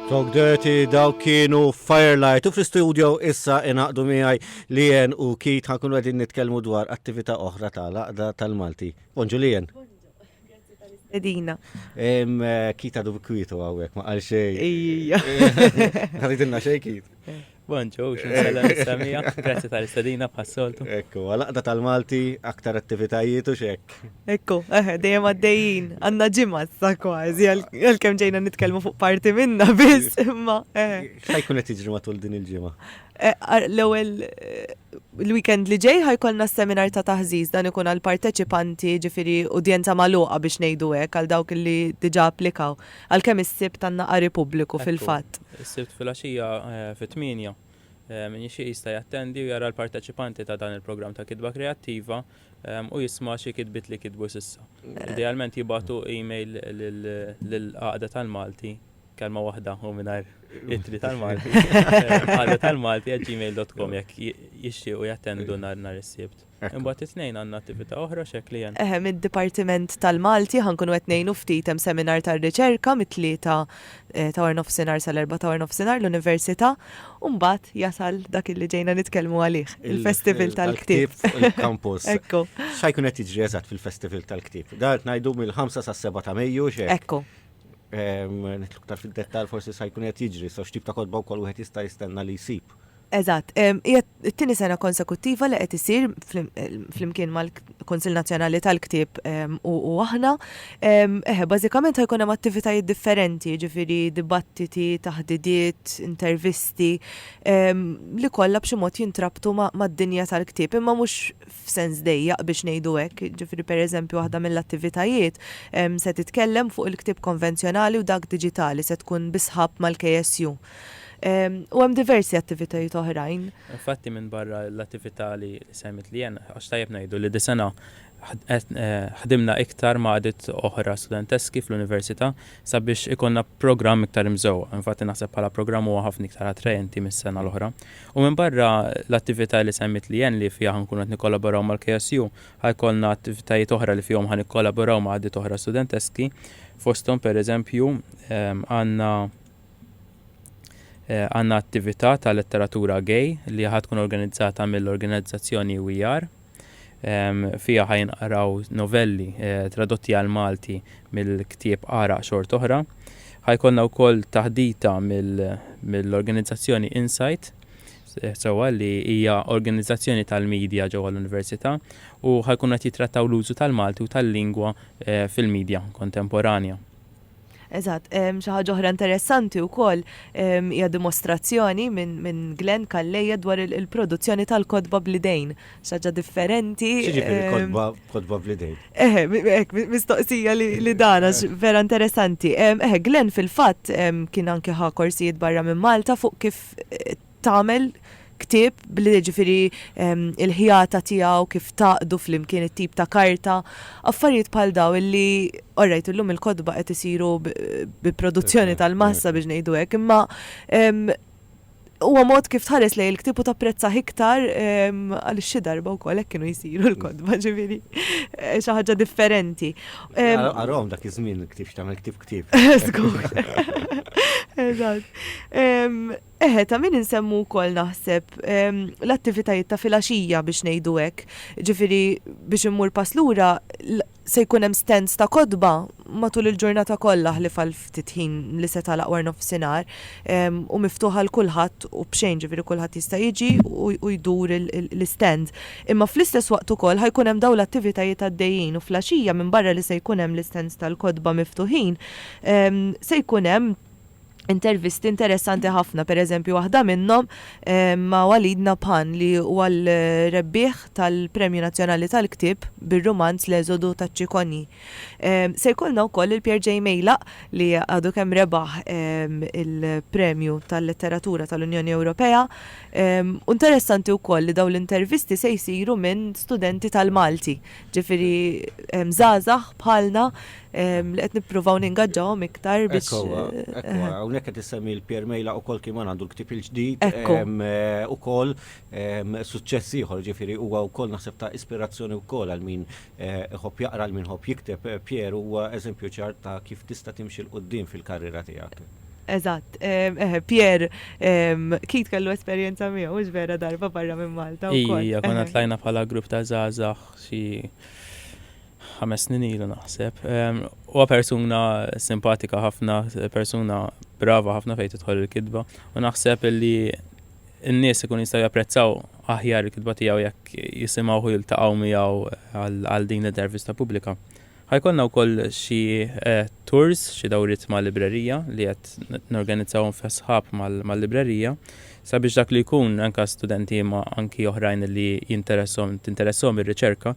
Talk Dirty daw kienu Firelight u fl-studio issa inaqdu miegħi Lien u Kit ħankunu qegħdin nitkellmu dwar attività oħra tal-Għaqda tal-Malti. Bonġu Lien. Edina. Kit għadu b'kwitu għawek, ma qal xejn. Ija. Ħadidilna xejn Kit. Bonġu, xinsalem Samija, grazzi tal-istadina bħas-soltu. Ekku, għal-Għaqda tal-Malti aktar attivitajiet u xek. Ekku, dejjem għaddejjin, għandna ġimgħa sa kważi għalkemm ġejna nitkellmu fuq parti minna biss, imma. X'ħajkun qed jiġri matul din il-ġimgħa? L-ewwel il-weekend li ġej ħajkollna seminar ta' taħżiż dan ikun għal parteċipanti ġifieri udjenza magħluqa biex ngħidu hekk għal dawk li diġà applikaw għalkemm is-sibt għandna qari pubbliku fil-fatt. Is-sibt fil-għaxija fit-8 min jixtieq jista' jattendi u jara l-parteċipanti ta' dan il-programm ta' kitba kreattiva u jisma' xi kitbiet li kitbu s'issa. Idealment jibgħatu email lill-Għaqda tal-Malti kelma waħda u mingħajr it-tri tal-Malti. Għaqda tal-Malti @gmail.com jekk jixtiequ jattendu nhar is-sibt. Imbagħad it-tnejn għandna attività oħra xeklijan. Mid-Dipartiment tal-Malti ħankunu qed ngħinu ftit hemm seminar tar-riċerka mit-tlieta ta' war nofsinhar sal-erba' ta' war nofsinhar l-Università u mbagħad jasal dak li ġejna nitkellmu għalih, il-Festival tal-Ktieb. Il-campus. Ekku. X'ħajkun qed jiġri eżatt fil-Festival tal-Ktieb? Dak ngħidu mill-5 sas-7 ta' Mejju x'hekk. Ekku. Nitlu ktar fil-dettal forsi sajkun qed jiġri, so x'tip ta' kodba wkoll wieħed jista' jistenna li jsib. Eżatt, hija t-tieni sena konsekuttiva li qed isir flimkien mal-Kunsill Nazzjonali tal-Ktieb u aħna, bażikament ħajkun hemm attivitajiet differenti, ġifieri dibattiti, taħdidiet, intervisti li kollha b'xi mod jintrabtu mad-dinja tal-ktieb, imma mhux f'sens dejjaq biex ngħidu hekk, ġifieri pereżempju waħda mill-attivitajiet se titkellem fuq il-ktieb konvenzjonali u dak diġitali se tkun bisħab mal-KSU. U hemm diversi attivitajiet oħrajn. Infatti minn barra l-attività li semmit li jien, għax tajjeb ngħidu li dis-sena ħdimna iktar ma' għadiet oħra studenteski fl-Università sabiex ikonna programm iktar imżewwa. Infatti naħseb bħala programm huwa ħafna iktar attrajenti mis-sena l-oħra. U minn barra l-attività li semmit li jien li fiha nkunu qed nikkollaboraw mal-KSU, ħajkollna attivitajiet oħra li fihom ħan nikkollaboraw ma' għadiet oħra studenteski. Fosthom pereżempju għanna attività ta' letteratura gay li ħatkun organizzata mill-organizzazzjoni WeAr. Fija ħajnqaraw novelli tradotti għal Malti mill-ktieb Ara xort oħra. Ħajkonna wkoll taħdita mill-organizzazzjoni Insight, sewa li hija organizzazzjoni tal-medja ġewwa l-Università u ħajkun qed jitrattaw l-użu tal-Malti u tal-lingwa fil-medja kontemporanja. Eżatt, xi ħaġa oħra interessanti wkoll hija dimostrazzjoni minn Glenn Kallejja dwar il-produzzjoni tal-kodba bl-idejn. Xi ħaġa differenti. X'jiġifieri kodba bl-idejn? Mistoqsija li dana vera interessanti. Glenn fil-fatt kien anke ħa korsijiet barra minn Malta fuq kif tagħmel ktieb bli ġifieri il-ħjata tiegħu kif taqdu flimkien it-tip ta' karta, affarijiet bħal daw illi orrejt illum il-kodba qed isiru bi produzzjoni tal-massa biex ngħidu hekk, imma huwa mod kif tħares lejn il-ktieb u tapprezza iktar għal xi darba wkoll hekk kienu jsiru l-kodba ġifieri xi ħaġa differenti. Għarhom dak iż-żmien il-ktieb x'tagħmel ktieb. Eżatt. Ta' min insemmu wkoll naħseb l-attivitajiet ta' filgħaxija biex ngħidu hekk. Ġifieri biex immur pass lura se jkun hemm stands ta' kodba matul il-ġurnata kollha ħlif għal ftit ħin li se tagħlaq war nofsinhar u miftuħa l kulħadd u b'xejn ġifieri kulħadd jista' jiġi u jdur l-stand. Imma fl-istess waqt ukoll ħajkun hemm dawn l-attivitajiet għaddejjin u flaxija minn barra li se jkun hemm l-stands tal-kodba miftuħin se jkun hemm intervisti interessanti ħafna, pereżempju waħda minnhom ma' Walid Nabhan li huwa l-rebbieħ tal-Premju Nazzjonali tal-Ktieb bir-romanz l-Eżodu taċ-Ċikoni. Se jkollna wkoll il-Pierre J. Mejlaq li għadu kemm rebaħ il-Premju tal-Letteratura tal-Unjoni Ewropea. Interessanti wkoll li dawn l-intervisti se jsiru minn studenti tal-Malti, ġifieri żgħażagħ bħalna li qed nippruvaw ningaġġawhom iktar biex. Hawnhekk qed issemmi l-Pierre Mejlaq ukoll kien għandu l-ktieb il-ġdid ukoll suċċess ieħor ġifieri huwa wkoll naħseb ta' ispirazzjoni wkoll għal min iħobb jaqra għal min iħobb jikteb. Pierre huwa eżempju ċar ta' kif tista' timxi l qudiem fil-karriera tiegħek. Eżatt. Pierre, Kit kellu esperjenza miegħu, mhux vera darba barra minn Malta wkoll. Ija, konna tlajna bħala grupp ta' żgħażagħ xi 5 snin ilu naħseb. Huwa persuna simpatika ħafna, persuna brava ħafna fejn tidħol il-kitba u naħseb li n-nies ikun jistgħu japprezzaw aħjar il-kitba tiegħu jekk jisimgħu jiltaqgħu miegħu għal din l-intervista pubblika. Ħajkonna wkoll xi tours, xi dawriet mal-librerija li qed norganizzawhom f'asħab mal-librerija sabiex dak li jkun anke studenti ma anki oħrajn li tinteressahom ir-riċerka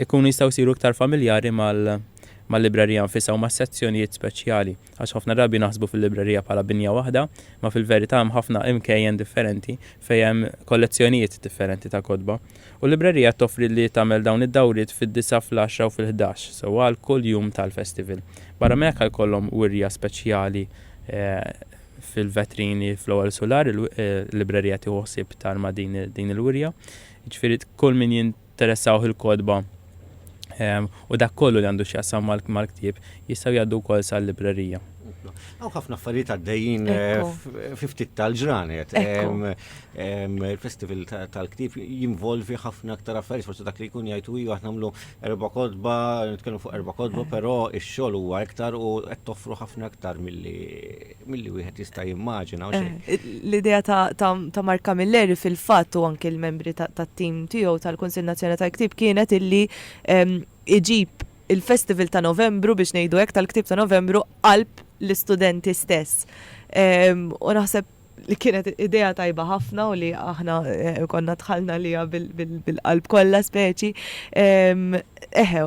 ikunu jistgħu jsiru iktar familjari mal-librerija nfisha u mas-sezzjonijiet speċjali għax ħafna drabi naħsbu fil-librerija bħala binja waħda, ma fil-verità hemm ħafna imkejjen differenti fejn hemm kollezzjonijiet differenti ta' kotba. U l-librerija toffri li tagħmel dawn id-dawriet fid-9, fl-10 u fil-11 sewwa għal kull jum tal-festival. Barra minn jkollhom wirja speċjali fil-vetrini fl-ewwel solar, il-librerija tieħu ħsieb tarma din il-wirja. Jiġifieri kull min jinteressaw il-kodba u dak kollu li għandu x'jaqsam mal-ktieb jistgħu jgħaddu wkoll sal-librerija. Għaw ħafna affarijiet għaddejjin ftit tal-ġranet. Il-festival tal-ktib jinvolvi ħafna aktar affarijiet, forsi dak li jkun jgħidu aħna nagħmlu 4 kodba, nitkellmu fuq 4 kodba, però x-xogħol huwa iktar u qed toffru ħafna aktar milli wieħed jista' jimmaġina. L-idea ta' Marka Milleri fil-fatt u anke l-membri tat-tim tiegħu tal-Kunsill Nazzjonali tal-Ktib kienet illi iġib il-festival ta' Novembru biex ngħidu hekk tal-ktib ta' Novembru qalb l-istudenti stess. U naħseb li kienet idea tajba ħafna u li aħna konna tħallna liha bil-qalb kollha speċi.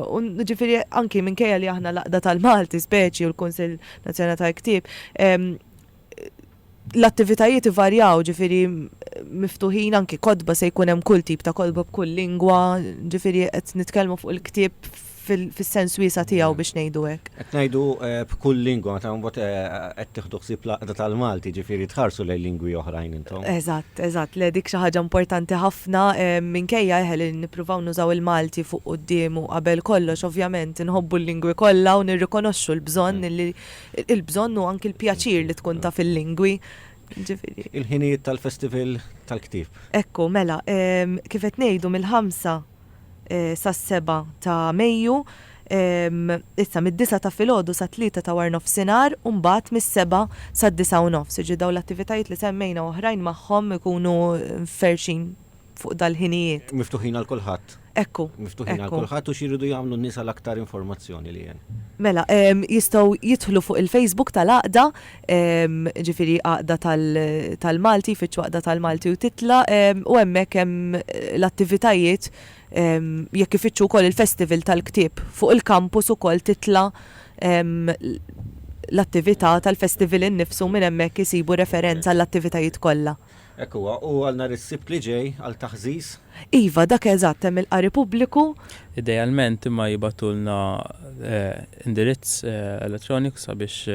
U ġifieri anki minkejja li aħna laqda tal-Malti speċi u l-Kunsill Nazzjonali tal-Ktib l-attivitajiet ivarjaw, ġifieri miftuħin anki kodba se jkun hemm kull tip ta' kodba b'kull lingwa, ġifieri qed nitkellmu fuq il-ktieb fis-sens wiesa tiegħu biex ngħidu hekk. Qed ngħidu b'kull lingwa, meta mbagħad qed tieħdu ħsieb laqda tal-Malti, ġifieri tħarsu lejn lingwi oħrajn intom. Eżatt, le dik xi ħaġa importanti ħafna minkejja li nippruvaw nużaw il-Malti fuq quddiem u qabel kollox ovvjament inħobbu l-lingwi kollha u nirrikonoxxu l-bżonn il-bżonn u anke l-pjaċir li tkun taf il-lingwi. Il-ħinijiet tal-festival tal-ktib. Ekku, mela, kif qed ngħidu mill-5 sas-7 ta' Mejju, issa mid-9 ta' filgħodu sa' 3 ta' war nofsinhar u mbagħad mis-7 sad-9:30. Ġi dawn l-attivitajiet li semmejna oħrajn magħhom ikunu ferxin fuq dal-ħinijiet. Miftuħin għal kulħadd. Ekku. Miftuħin għal kulħadd u xiridu jagħmlu n-nies l-aktar informazzjoni li hemm. Mela, jistgħu jidħlu fuq il-Facebook tal-Aqda, ġifieri Aqda tal-Malti, fiċċu Aqda tal-Malti u titla' u hemmhekk hemm l-attivitajiet jekk ifittxu wkoll il-festival tal-ktieb fuq il-kampus ukoll titla' l-attività tal-festival innifsu minn hemmhekk isibu referenza għall-attivitajiet kollha. Ekku, u għal nhar is-sibt li ġej għal taħżiż? Iva, dak eżatt hemm il-qari pubbliku. Idealment imma jibatulna indirizz elettroniku sabiex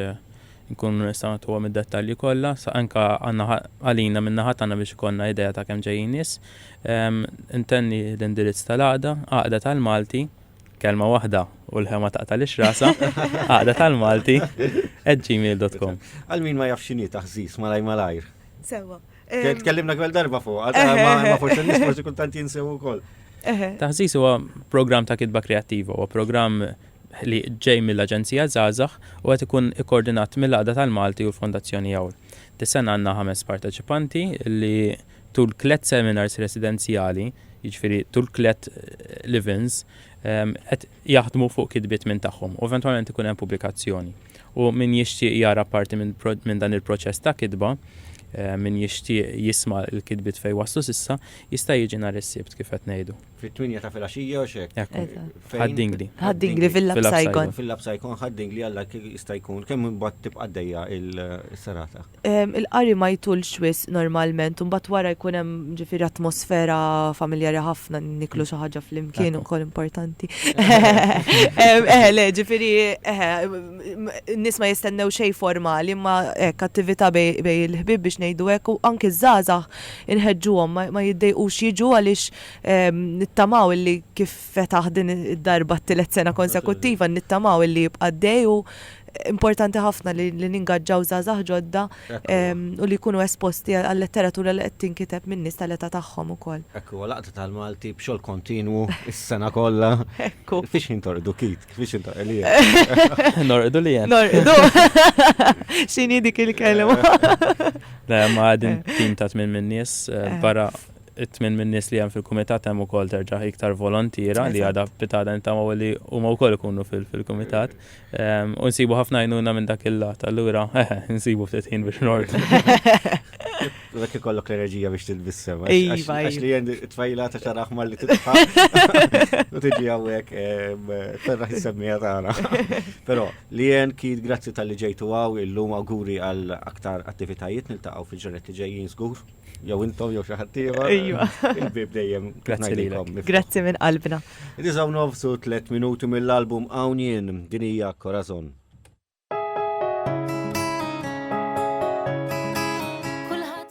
nkunu nistgħu nagħtuhom id-dettalji kollha, sa anke għalina minn naħa tagħna biex ikollna idea ta' kemm ġejjin nies. Intenni l-indirizz tal-Aqda, Aqda tal-Malti, kelma waħda u l-ħema taqtalix rasa, Aqda tal-Malti @gmail.com. Għal min ma jafx x'inhi taħżiż malajr. Sewwa. Tkellimna qabel darba fuq, ma forsi nies forsi kultant jinsew ukoll. Taħżiż huwa programm ta' kitba kreattiva, huwa programm li ġej mill-Aġenzija Żgħażagħ u qed ikun ikkoordinat mill-Aqda tal-Malti u l-Fondazzjoni Hawl. Dis-sena għandna 5 parteċipanti li tul 3 seminars residenzjali, jiġifieri tul 3 live-ins, qed jaħdmu fuq kitbiet minn tagħhom u eventwalment ikun hemm pubblikazzjoni. U min jixtieq jara parti minn dan il-proċess ta' kitba, min jixtieq jisma' l-kitbiet fejn waslu s'issa jista' jiġi nhar is-sibt kif qed ngħidu. Fit-8 ta' filgħaxija u x'hekk. Ħaddingli. Ħaddingli fil-Labsajkon. Fil-Labsajkon ħaddingli alla jista' jkun kemm imbagħad tibqa' għaddejja il-serata. Il-qari ma jtulx wis normalment u mbagħad wara jkun hemm ġifieri atmosfera familjari ħafna niklu xi ħaġa flimkien ukoll importanti. Le ġifieri n-nies ma jistennew xejn formali imma hekk attività bej il-ħbieb biex ngħidu hekk u anke żgħażagħ inħeġġuhom ma jiddejqux jiġu għaliex nittamaw illi kif fetaħ din id-darba t-tielet sena konsekuttiva nittamaw illi jibqa' dej u importanti ħafna li ningaġġaw żgħażagħ ġodda u li jkunu esposti għal-letteratura li qed tinkiteb min nies tal-età tagħhom ukoll. Ekku, laqta tal-Malti b'xogħol kontinwu is-sena kollha. Ekku. Fiex intordu Kit, fiex intordu Elija. Norqdu li jen. Norqdu. X'inhi dik il-kelma? Le, ma għadin tim ta' 8 min nies barra 8 min nies li hemm fil-kumitat hemm ukoll terġa' iktar volontira li għadha bitada nitamaw li huma wkoll ikunu fil-kumitat. U nsibu ħafna għajnuna minn dak il-lat, allura nsibu ftit ħin biex nordu. Dak ikollok l-enerġija biex tilbissem. Iva, Għax li jen tfajla ta' xaraħ mal li titħaq. U tiġi għawek ferraħ jissemmija tagħna. Però li jen Kit grazzi tal-li ġejtu għaw illum auguri għal aktar attivitajiet niltaqgħu fil-ġurnetti ġejjin żgur. Jew intom jew xi ħadd ieħor. Iva. Il-bib dejjem Grazzi lilek. Grazzi minn qalbna. Id-9 nofsu 3 minuti mill-album Hawn Jien din hija Corazon.